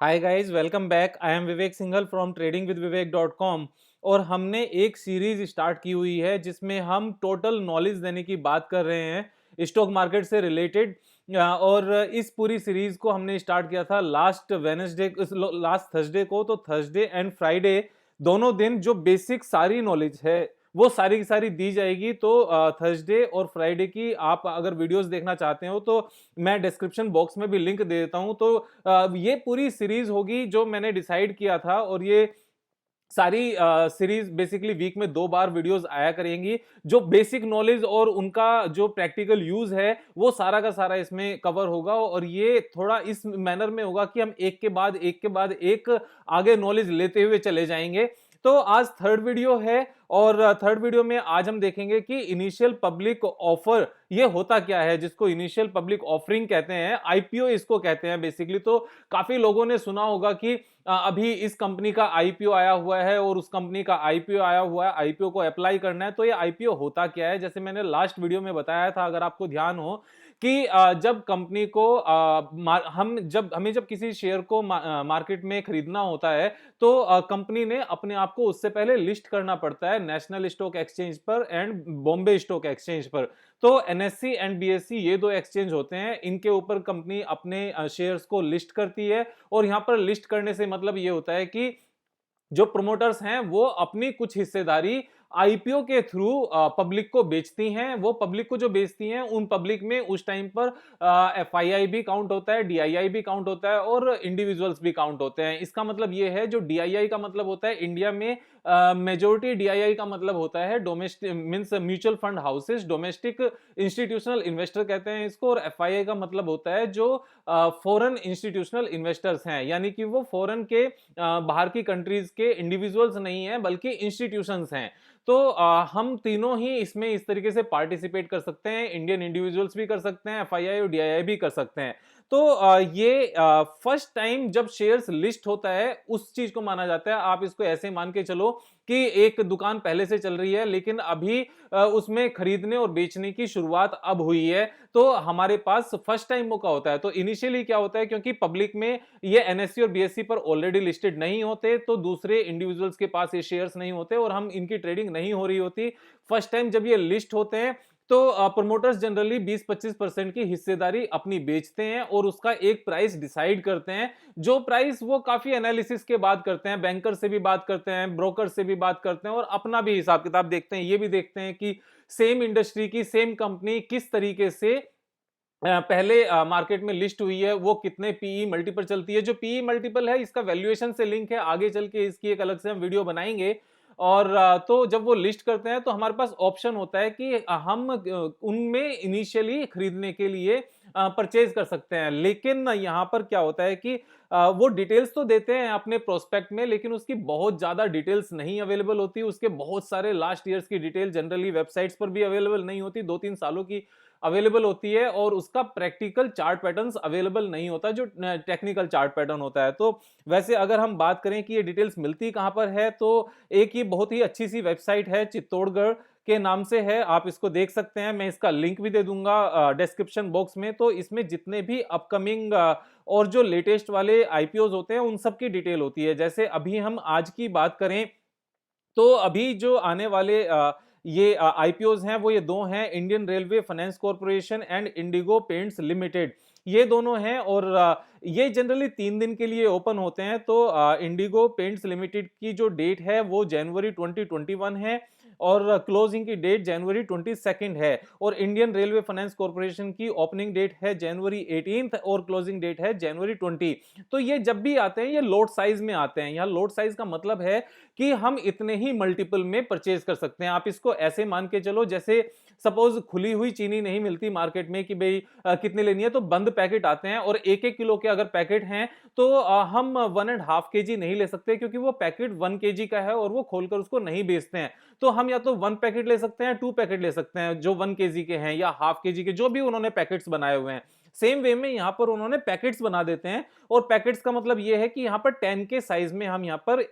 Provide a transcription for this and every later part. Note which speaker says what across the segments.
Speaker 1: Hi guys, welcome back. I am Vivek Singhal from tradingwithvivek.com। और हमने एक सीरीज स्टार्ट की हुई है जिसमें हम टोटल नॉलेज देने की बात कर रहे हैं स्टॉक मार्केट से रिलेटेड। और इस पूरी सीरीज को हमने स्टार्ट किया था लास्ट थर्सडे को। तो थर्सडे एंड फ्राइडे दोनों दिन जो बेसिक सारी नॉलेज है वो सारी की सारी दी जाएगी। तो थर्सडे और फ्राइडे की आप अगर वीडियोस देखना चाहते हो तो मैं डिस्क्रिप्शन बॉक्स में भी लिंक दे देता हूं। तो ये पूरी सीरीज होगी जो मैंने डिसाइड किया था, और ये सारी सीरीज बेसिकली वीक में 2 बार वीडियोस आया करेंगी। जो बेसिक नॉलेज और उनका जो प्रैक्टिकल यूज है वो सारा का सारा इसमें कवर होगा, और ये थोड़ा इस मैनर में होगा कि हम एक आगे नॉलेज लेते हुए चले जाएंगे। तो आज थर्ड वीडियो है, और थर्ड वीडियो में आज हम देखेंगे कि इनिशियल पब्लिक ऑफर ये होता क्या है, जिसको इनिशियल पब्लिक ऑफरिंग कहते हैं, आईपीओ इसको कहते हैं बेसिकली। तो काफी लोगों ने सुना होगा कि अभी इस कंपनी का आईपीओ आया हुआ है और उस कंपनी का आईपीओ आया हुआ है, आईपीओ को अप्लाई करना है। तो ये आईपीओ होता क्या है, जैसे मैंने लास्ट वीडियो में बताया था, अगर आपको ध्यान हो कि जब कंपनी को हमें जब किसी शेयर को मार्केट में खरीदना होता है तो कंपनी ने अपने आप को उससे पहले लिस्ट करना पड़ता है नेशनल स्टॉक एक्सचेंज पर एंड बॉम्बे स्टॉक एक्सचेंज पर। तो एनएससी एंड बीएससी ये दो एक्सचेंज होते हैं, इनके ऊपर कंपनी अपने शेयर्स को लिस्ट करती है। और यहां पर लिस्ट करने से मतलब ये होता है कि जो प्रमोटर्स हैं वो अपनी कुछ हिस्सेदारी आईपीओ के थ्रू पब्लिक को बेचती हैं। वो पब्लिक को जो बेचती हैं उन पब्लिक में उस टाइम पर एफआईआई भी काउंट होता है, डीआईआई भी काउंट होता है, और इंडिविजुअल्स भी काउंट होते हैं। इसका मतलब ये है, जो डीआईआई का मतलब होता है इंडिया में मेजोरिटी डीआईआई का मतलब होता है domestic means mutual fund houses, domestic institutional investor कहते हैं इसको। और एफआईआई का मतलब होता है जो फॉरेन इंस्टीट्यूशनल इन्वेस्टर्स हैं, यानी कि वो फॉरेन के बाहर की कंट्रीज के इंडिविजुअल्स नहीं है बल्कि इंस्टीट्यूशंस हैं। तो हम तीनों ही इसमें इस तरीके से पार्टिसिपेट कर सकते हैं, इंडियन इंडिविजुअल्स भी कर सकते हैं, एफआईआई और डीआईआई भी कर सकते हैं। तो ये फर्स्ट टाइम जब शेयर्स लिस्ट होता है उस चीज को माना जाता है। आप इसको ऐसे मान के चलो कि एक दुकान पहले से चल रही है लेकिन अभी उसमें खरीदने और बेचने की शुरुआत अब हुई है, तो हमारे पास फर्स्ट टाइम मौका होता है। तो इनिशियली क्या होता है, क्योंकि पब्लिक में ये एनएससी और बीएससी पर ऑलरेडी लिस्टेड नहीं होते, तो दूसरे इंडिविजुअल्स के पास ये शेयर्स नहीं होते और हम इनकी ट्रेडिंग नहीं हो रही होती। फर्स्ट टाइम जब ये लिस्ट होते हैं तो प्रमोटर्स जनरली 20-25% की हिस्सेदारी अपनी बेचते हैं और उसका एक प्राइस डिसाइड करते हैं। जो प्राइस वो काफी एनालिसिस के बाद करते हैं, बैंकर से भी बात करते हैं, ब्रोकर से भी बात करते हैं, और अपना भी हिसाब किताब देखते हैं। ये भी देखते हैं कि सेम इंडस्ट्री की सेम कंपनी किस तरीके से पहले मार्केट में लिस्ट हुई है, वो कितने पीई मल्टीपल चलती है। जो पीई मल्टीपल है इसका वैल्यूएशन से लिंक है, आगे चल के इसकी एक अलग से हम वीडियो बनाएंगे। और तो जब वो लिस्ट करते हैं तो हमारे पास ऑप्शन होता है कि हम उनमें इनिशियली खरीदने के लिए परचेज कर सकते हैं। लेकिन यहाँ पर क्या होता है कि वो डिटेल्स तो देते हैं अपने प्रोस्पेक्ट में, लेकिन उसकी बहुत ज्यादा डिटेल्स नहीं अवेलेबल होती। उसके बहुत सारे लास्ट ईयर्स की डिटेल जनरली वेबसाइट्स पर भी अवेलेबल नहीं होती, 2-3 सालों की अवेलेबल होती है, और उसका प्रैक्टिकल चार्ट पैटर्न्स अवेलेबल नहीं होता जो टेक्निकल चार्ट पैटर्न होता है। तो वैसे अगर हम बात करें कि ये डिटेल्स मिलती कहां पर है, तो एक ये बहुत ही अच्छी सी वेबसाइट है, चित्तौड़गढ़ के नाम से है, आप इसको देख सकते हैं। मैं इसका लिंक भी दे दूंगा डिस्क्रिप्शन बॉक्स में। तो इसमें जितने भी अपकमिंग और जो लेटेस्ट वाले आईपीओज होते हैं उन सब की डिटेल होती है। जैसे अभी हम आज की बात करें तो अभी जो आने वाले ये आईपीओज हैं वो ये दो हैं, Indian railway finance corporation and Indigo paints limited. ये दोनों हैं, और ये जनरली 3 दिन के लिए ओपन होते हैं। तो इंडिगो पेंट्स लिमिटेड की जो डेट है वो जनवरी 2021 है, और क्लोजिंग की डेट जनवरी 22 है। और इंडियन रेलवे फाइनेंस कॉर्पोरेशन की ओपनिंग डेट है जनवरी 18 और क्लोजिंग डेट है जनवरी 20। तो ये जब भी आते हैं ये लोट साइज में आते हैं। यहाँ लोट साइज का मतलब है कि हम इतने ही मल्टीपल में परचेज कर सकते हैं। आप इसको ऐसे मान के चलो, जैसे सपोज खुली हुई चीनी नहीं मिलती मार्केट में कि भाई कितनी लेनी है, तो बंद पैकेट आते हैं, और 1-1 किलो के अगर पैकेट हैं तो हम 1.5 kg नहीं ले सकते, क्योंकि वो पैकेट 1 kg का है और वो खोलकर उसको नहीं बेचते हैं। तो हम या तो 1 पैकेट ले सकते हैं, 2 पैकेट ले सकते हैं जो 1 kg के हैं, या हाफ केजी के, जो भी उन्होंने पैकेट्स बनाए हुए हैं। सेम वे में यहां पर उन्होंने पैकेट्स बना देते हैं, और पैकेट्स का मतलब यह है कि यहां पर 10 के साइज में हम यहां पर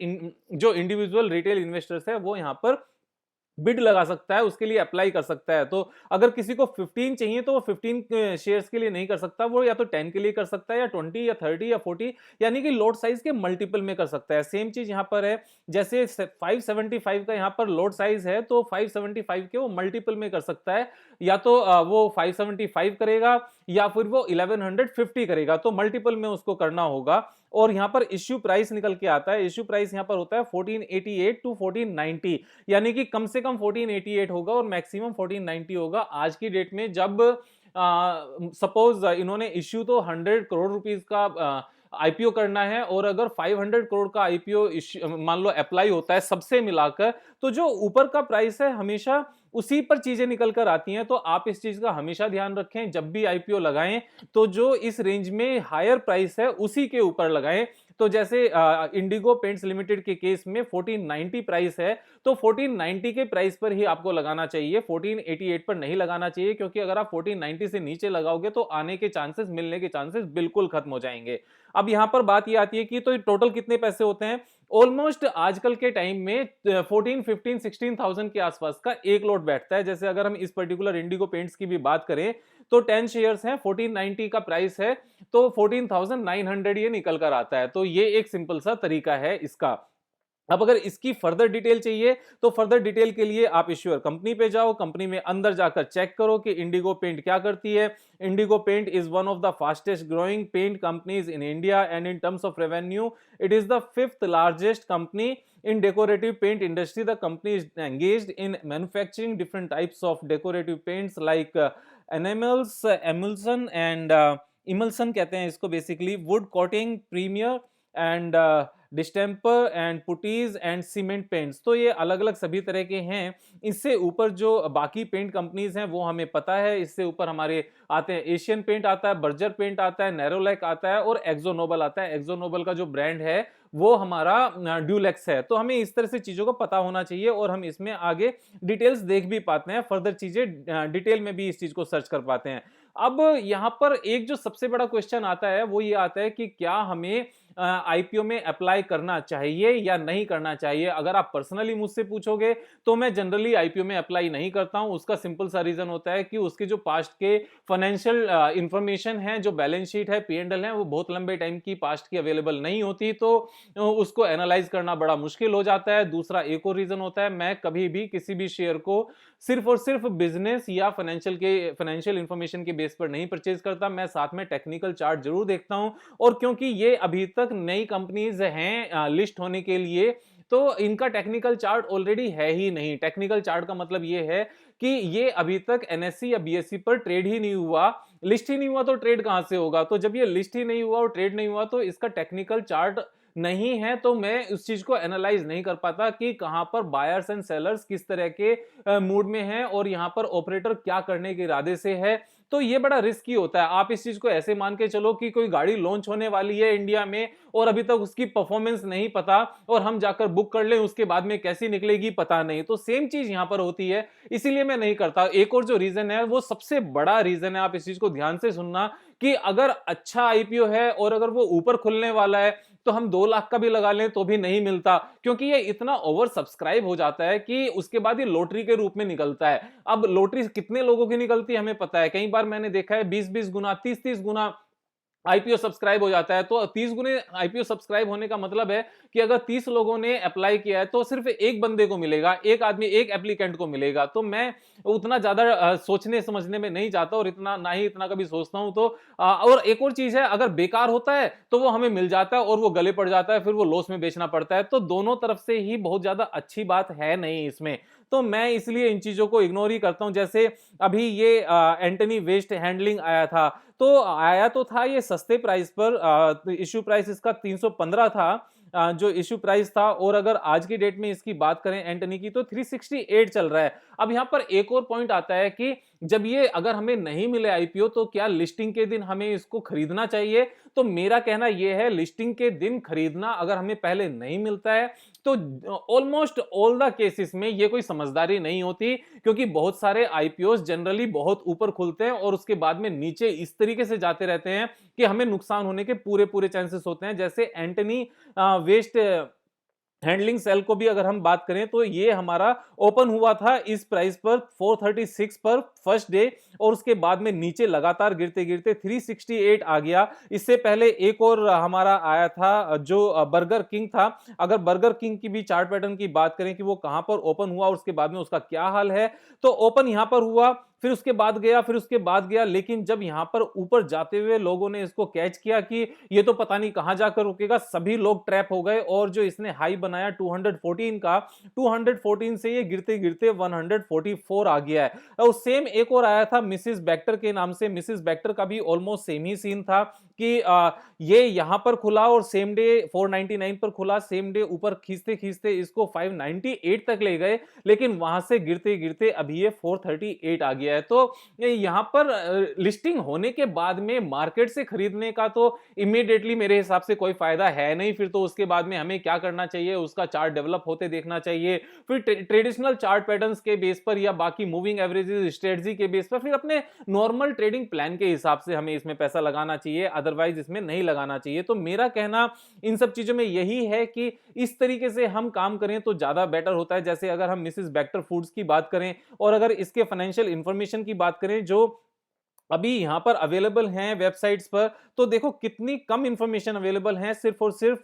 Speaker 1: जो इंडिविजुअल रिटेल इन्वेस्टर्स है वो यहां पर बिड लगा सकता है, उसके लिए अप्लाई कर सकता है। तो अगर किसी को 15 चाहिए तो वो 15 शेयर्स के लिए नहीं कर सकता, वो या तो 10 के लिए कर सकता है, या 20 या 30 या 40, यानी कि लॉट साइज के मल्टीपल में कर सकता है। सेम चीज यहां पर है, जैसे 575 का यहां पर लॉट साइज है, तो 575 के वो मल्टीपल में कर सकता है, या तो वो 575 करेगा या फिर वो 1150 करेगा, तो मल्टीपल में उसको करना होगा। और यहां पर इश्यू प्राइस निकल के आता है, इश्यू प्राइस यहां पर होता है 1488 टू 1490, यानी कि कम से कम 1488 होगा और मैक्सिमम 1490 होगा आज की डेट में। जब सपोज इन्होंने इश्यू तो 100 करोड़ रुपीस का आईपीओ करना है, और अगर 500 करोड़ का आईपीओ मान लो अप्लाई होता है सबसे मिलाकर, तो जो ऊपर का प्राइस है हमेशा उसी पर चीजें निकल कर आती हैं। तो आप इस चीज का हमेशा ध्यान रखें, जब भी आईपीओ लगाएं तो जो इस रेंज में हायर प्राइस है उसी के ऊपर लगाएं। तो जैसे इंडिगो पेंट्स लिमिटेड के केस में 1490 प्राइस है, तो 1490 के प्राइस पर ही आपको लगाना चाहिए, 1488 पर नहीं लगाना चाहिए, क्योंकि अगर आप 1490 से नीचे लगाओगे तो आने के चांसेस, मिलने के चांसेस बिल्कुल खत्म हो जाएंगे। अब यहां पर बात ये आती है कि तो टोटल कितने पैसे होते हैं। ऑलमोस्ट आजकल के टाइम में 14 15 16,000 के आसपास का एक लॉट बैठता है। जैसे अगर हम इस पर्टिकुलर इंडिगो पेंट्स की भी बात करें तो 10 शेयर्स हैं, 1490 का प्राइस है, तो 14,900 ये निकल कर आता है। तो ये एक सिंपल सा तरीका है इसका। अब अगर इसकी फर्दर डिटेल चाहिए तो फर्दर डिटेल के लिए आप इश्यूअर कंपनी पे जाओ, कंपनी में अंदर जाकर चेक करो कि इंडिगो पेंट क्या करती है। Indigo paint is one of the fastest growing paint companies in India, and in terms of revenue it is the fifth largest company in decorative paint industry. The company is engaged in manufacturing different types of decorative paints like enamels, emulsion and emulsion कहते हैं इसको, basically wood coating, premier and distemper and putties and cement paints. तो ये अलग अलग सभी तरह के हैं। इससे ऊपर जो बाकी पेंट कंपनीज हैं वो हमें पता है। इससे ऊपर हमारे आते हैं एशियन पेंट आता है, बर्जर पेंट आता है, नैरोलैक आता है और एक्सो नोबल आता है। एक्सो नोबल का जो ब्रांड है वो हमारा ड्यूलेक्स है। तो हमें इस तरह से चीजों को पता होना चाहिए और हम इसमें आगे डिटेल्स देख भी पाते हैं, फर्दर चीजें डिटेल में भी इस चीज को सर्च कर पाते हैं। अब यहां पर एक जो सबसे बड़ा क्वेश्चन आता है वो ये आता है कि क्या हमें आईपीओ में अप्लाई करना चाहिए या नहीं करना चाहिए। अगर आप पर्सनली मुझसे पूछोगे तो मैं जनरली आईपीओ में अप्लाई नहीं करता हूं। उसका सिंपल सा रीजन होता है कि उसके जो पास्ट के फाइनेंशियल इंफॉर्मेशन है, जो बैलेंस शीट है, पीएनएल है, वो बहुत लंबे टाइम की पास्ट की अवेलेबल नहीं होती, तो उसको एनालाइज करना बड़ा मुश्किल हो जाता है। दूसरा एक और रीजन होता है, मैं कभी भी किसी भी शेयर को सिर्फ और सिर्फ बिजनेस या फाइनेंशियल इंफॉर्मेशन के बेस पर नहीं परचेज करता। मैं साथ में टेक्निकल चार्ट जरूर देखता हूं, और क्योंकि ये अभी तक नई कंपनीज हैं लिस्ट होने के लिए, तो इनका टेक्निकल चार्ट ऑलरेडी है ही नहीं। टेक्निकल चार्ट का मतलब ये है कि ये अभी तक एनएससी या बीएससी पर ट्रेड ही नहीं हुआ, लिस्ट ही नहीं हुआ, तो ट्रेड कहां से होगा। तो जब ये लिस्ट ही नहीं हुआ और ट्रेड नहीं हुआ तो इसका टेक्निकल चार्ट नहीं है, तो मैं उस चीज को एनालाइज नहीं कर पाता कि कहां पर बायर्स एंड सेलर्स किस तरह के मूड में हैं और यहां पर ऑपरेटर क्या करने के इरादे से है। तो ये बड़ा रिस्की होता है। आप इस चीज को ऐसे मान के चलो कि कोई गाड़ी लॉन्च होने वाली है इंडिया में और अभी तक उसकी परफॉर्मेंस नहीं पता, और हम जाकर बुक कर लें, उसके बाद में कैसी निकलेगी पता नहीं। तो सेम चीज यहां पर होती है, इसीलिए मैं नहीं करता। एक और जो रीजन है वो सबसे बड़ा रीजन है, आप इस चीज को ध्यान से सुनना, कि अगर अच्छा आईपीओ है और अगर वो ऊपर खुलने वाला है तो हम 2 लाख का भी लगा लें तो भी नहीं मिलता, क्योंकि ये इतना ओवर सब्सक्राइब हो जाता है कि उसके बाद ये लॉटरी के रूप में निकलता है। अब लॉटरी कितने लोगों की निकलती है हमें पता है, कई बार मैंने देखा है 20-20 गुना, 30-30 गुना आईपीओ सब्सक्राइब हो जाता है। तो 30 गुने आईपीओ सब्सक्राइब होने का मतलब है कि अगर 30 लोगों ने अप्लाई किया है तो सिर्फ एक बंदे को मिलेगा, एक आदमी, एक एप्लीकेंट को मिलेगा। तो मैं उतना ज्यादा सोचने समझने में नहीं जाता, और इतना ना ही इतना कभी सोचता हूं। तो और एक और चीज है, अगर बेकार होता है तो वो हमें मिल जाता है और वो गले पड़ जाता है, फिर वो लॉस में बेचना पड़ता है। तो दोनों तरफ से ही बहुत ज्यादा अच्छी बात है नहीं इसमें। तो मैं इसलिए इन चीजों को इग्नोर ही करता हूं। जैसे अभी ये एंटनी वेस्ट हैंडलिंग आया था, तो आया तो था ये सस्ते प्राइस पर, इश्यू प्राइस इसका 315 था, जो इश्यू प्राइस था। और अगर आज की डेट में इसकी बात करें एंटनी की, तो 368 चल रहा है। अब यहां पर एक और पॉइंट आता है कि जब ये अगर हमें नहीं मिले आईपीओ तो क्या लिस्टिंग के दिन हमें इसको खरीदना चाहिए। तो मेरा कहना यह है, लिस्टिंग के दिन खरीदना अगर हमें पहले नहीं मिलता है तो ऑलमोस्ट ऑल द केसेस में ये कोई समझदारी नहीं होती, क्योंकि बहुत सारे आईपीओस जनरली बहुत ऊपर खुलते हैं और उसके बाद में नीचे इस तरीके से जाते रहते हैं कि हमें नुकसान होने के पूरे पूरे चांसेस होते हैं। जैसे एंटनी वेस्ट हैंडलिंग सेल को भी अगर हम बात करें तो ये हमारा ओपन हुआ था इस प्राइस पर 436 पर फर्स्ट डे, और उसके बाद में नीचे लगातार गिरते गिरते 368 आ गया। इससे पहले एक और हमारा आया था जो बर्गर किंग था। अगर बर्गर किंग की भी चार्ट पैटर्न की बात करें कि वो कहां पर ओपन हुआ और उसके बाद में उसका क्या हाल है, तो ओपन यहां पर हुआ, फिर उसके बाद गया, फिर उसके बाद गया, लेकिन जब यहां पर ऊपर जाते हुए लोगों ने इसको कैच किया कि ये तो पता नहीं कहां जाकर रुकेगा, सभी लोग ट्रैप हो गए। और जो इसने हाई बनाया 214 का, 214 से ये गिरते गिरते 144 आ गया है। और सेम एक और आया था मिसिस बैक्टर के नाम से। मिसिस बैक्टर का भी ऑलमोस्ट सेम ही सीन था कि ये यहां पर खुला और सेम डे 499 पर खुला, सेम डे ऊपर खींचते खींचते इसको 598 तक ले गए, लेकिन वहां से गिरते गिरते अभी ये 438 आ गया है। तो यहां पर लिस्टिंग होने के बाद में मार्केट से खरीदने का तो इमीडिएटली मेरे हिसाब से कोई फायदा है नहीं। फिर तो उसके बाद में हमें क्या करना चाहिए, उसका चार्ट डेवलप होते देखना चाहिए, फिर ट्रेडिशनल चार्ट पैटर्न्स के बेस पर या बाकी मूविंग एवरेजेस स्ट्रेटजी के बेस पर फिर अपने नॉर्मल ट्रेडिंग प्लान के हिसाब से हमें इसमें पैसा लगाना चाहिए, अदरवाइज इसमें नहीं लगाना चाहिए। तो मेरा कहना इन सब चीजों में यही है कि इस तरीके से हम काम करें तो ज्यादा बेटर होता है। जैसे अगर हम मिसेस बैक्टर फूड्स की बात करें और अगर इसके फाइनेंशियल इंफॉर्मेशन की बात करें जो अभी यहां पर अवेलेबल हैं वेबसाइट्स पर, तो देखो कितनी कम इंफॉर्मेशन अवेलेबल है। सिर्फ और सिर्फ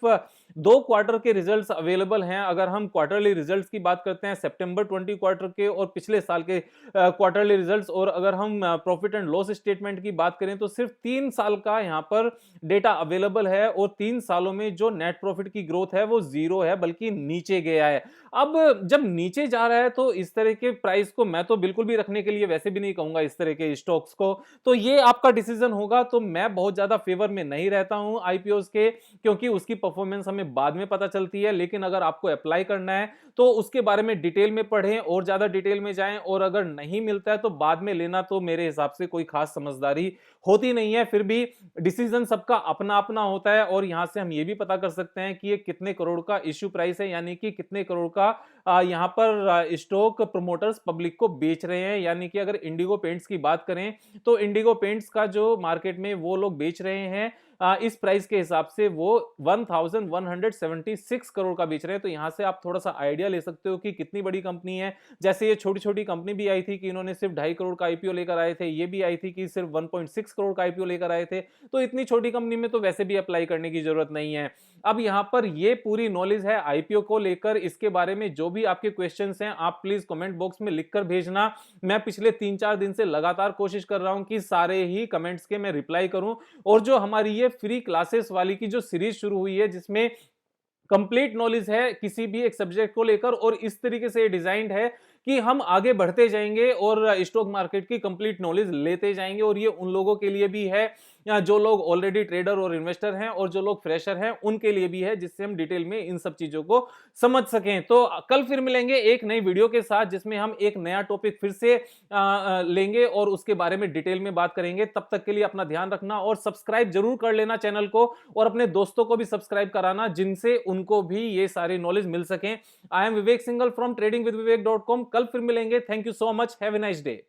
Speaker 1: 2 क्वार्टर के रिजल्ट्स अवेलेबल हैं। अगर हम क्वार्टरली रिजल्ट्स की बात करते हैं सितंबर 20 क्वार्टर के और पिछले साल के क्वार्टरली रिजल्ट्स, और अगर हम प्रॉफिट एंड लॉस स्टेटमेंट की बात करें तो सिर्फ 3 साल का यहां पर डेटा अवेलेबल है, और 3 सालों में जो नेट प्रॉफिट की ग्रोथ है वो जीरो है, बल्कि नीचे गया है। अब जब नीचे जा रहा है तो इस तरह के प्राइस को मैं तो बिल्कुल भी रखने के लिए वैसे भी नहीं कहूंगा इस तरह के स्टॉक्स को। तो ये आपका डिसीजन होगा। तो मैं बहुत ज्यादा फेवर में नहीं रहता हूं आईपीओस के, क्योंकि उसकी परफॉर्मेंस हमें बाद में पता चलती है। लेकिन अगर आपको अप्लाई करना है तो उसके बारे में डिटेल में पढ़ें और ज्यादा डिटेल में जाएं, और अगर नहीं मिलता है तो बाद में लेना तो मेरे हिसाब से कोई खास समझदारी होती नहीं है। फिर भी डिसीजन सबका अपना अपना होता है, और यहां से हम ये भी पता कर सकते हैं कि ये कितने करोड़ का इश्यू प्राइस है, यानी कि कितने करोड़ का यहां पर स्टॉक प्रमोटर्स पब्लिक को बेच रहे हैं। यानी कि अगर इंडिगो पेंट्स की बात करें तो इंडिगो पेंट्स का जो मार्केट में वो लोग बेच रहे हैं इस प्राइस के हिसाब से वो 1176 करोड़ का बेच रहे हैं। तो यहां से आप थोड़ा सा आइडिया ले सकते हो कि कितनी बड़ी कंपनी है। जैसे ये छोटी छोटी कंपनी भी आई थी कि इन्होंने सिर्फ 2.5 करोड़ का आईपीओ लेकर आए थे, ये भी आई थी कि सिर्फ 1.6 करोड़ का आईपीओ लेकर आए थे। तो इतनी छोटी कंपनी में तो वैसे भी अप्लाई करने की जरूरत नहीं है। अब यहां पर ये पूरी नॉलेज है आईपीओ को लेकर। इसके बारे में जो भी आपके क्वेश्चंस हैं आप प्लीज कमेंट बॉक्स में लिखकर भेजना। मैं पिछले 3-4 दिन से लगातार कोशिश कर रहा हूं कि सारे ही कमेंट्स के मैं रिप्लाई करूं। और जो हमारी ये फ्री क्लासेस वाली की जो सीरीज शुरू हुई है जिसमें कंप्लीट नॉलेज है किसी भी एक सब्जेक्ट को लेकर, और इस तरीके से डिजाइंड है कि हम आगे बढ़ते जाएंगे और स्टॉक मार्केट की कंप्लीट नॉलेज लेते जाएंगे। और ये उन लोगों के लिए भी है या जो लोग ऑलरेडी ट्रेडर और इन्वेस्टर हैं, और जो लोग फ्रेशर हैं उनके लिए भी है, जिससे हम डिटेल में इन सब चीजों को समझ सकें। तो कल फिर मिलेंगे एक नई वीडियो के साथ जिसमें हम एक नया टॉपिक फिर से लेंगे और उसके बारे में डिटेल में बात करेंगे। तब तक के लिए अपना ध्यान रखना और सब्सक्राइब जरूर कर लेना चैनल को, और अपने दोस्तों को भी सब्सक्राइब कराना जिनसे उनको भी ये सारी नॉलेज मिल सके। I am Vivek Singhal from tradingwithvivek.com। कल फिर मिलेंगे। Thank you so much. Have a nice day.